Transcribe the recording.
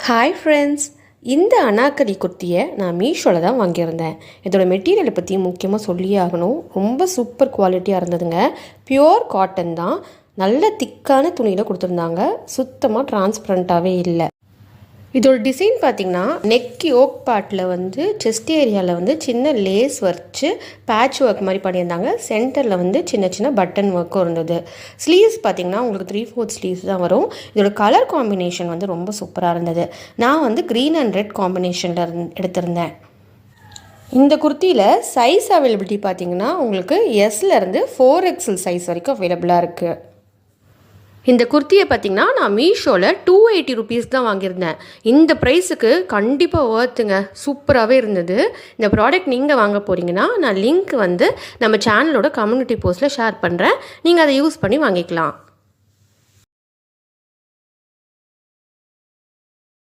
Hi friends, இந்த அனார்கலி குர்த்தியை நான் மீஷோவில் தான் வாங்கியிருந்தேன். இதோட மெட்டீரியலை பற்றி முக்கியமாக சொல்லியே ஆகணும். ரொம்ப சூப்பர் குவாலிட்டியாக இருந்ததுங்க. பியோர் காட்டன் தான். நல்ல திக்கான துணியில் கொடுத்துருந்தாங்க. சுத்தமாக டிரான்ஸ்பரண்ட்டாகவே இல்லை. இதோட டிசைன் பார்த்திங்கன்னா நெக் யோக் பார்ட்டில் வந்து செஸ்ட் ஏரியாவில் வந்து சின்ன லேஸ் வச்சு பேட்ச் ஒர்க் மாதிரி பண்ணியிருந்தாங்க. சென்டரில் வந்து சின்ன சின்ன பட்டன் ஒர்க்கும் இருந்தது. ஸ்லீவ்ஸ் பார்த்திங்கன்னா உங்களுக்கு 3/4 ஸ்லீவ்ஸ் தான் வரும். இதோட கலர் காம்பினேஷன் வந்து ரொம்ப சூப்பராக இருந்தது. நான் வந்து க்ரீன் அண்ட் ரெட் காம்பினேஷனில் எடுத்திருந்தேன். இந்த குர்த்தியில் சைஸ் அவைலபிலிட்டி பார்த்திங்கன்னா உங்களுக்கு எஸ்லேருந்து 4XL சைஸ் வரைக்கும் அவைலபிளாக இருக்குது. இந்த குர்த்தியை பார்த்திங்கன்னா நான் மீஷோவில் 280 ருபீஸ் தான் வாங்கியிருந்தேன். இந்த ப்ரைஸுக்கு கண்டிப்பாக ஒர்த்துங்க. சூப்பராகவே இருந்தது. இந்த ப்ராடக்ட் நீங்கள் வாங்க போகிறீங்கன்னா நான் லிங்க் வந்து நம்ம சேனலோட கம்யூனிட்டி போஸ்ட்டில் ஷேர் பண்ணுறேன். நீங்கள் அதை யூஸ் பண்ணி வாங்கிக்கலாம்.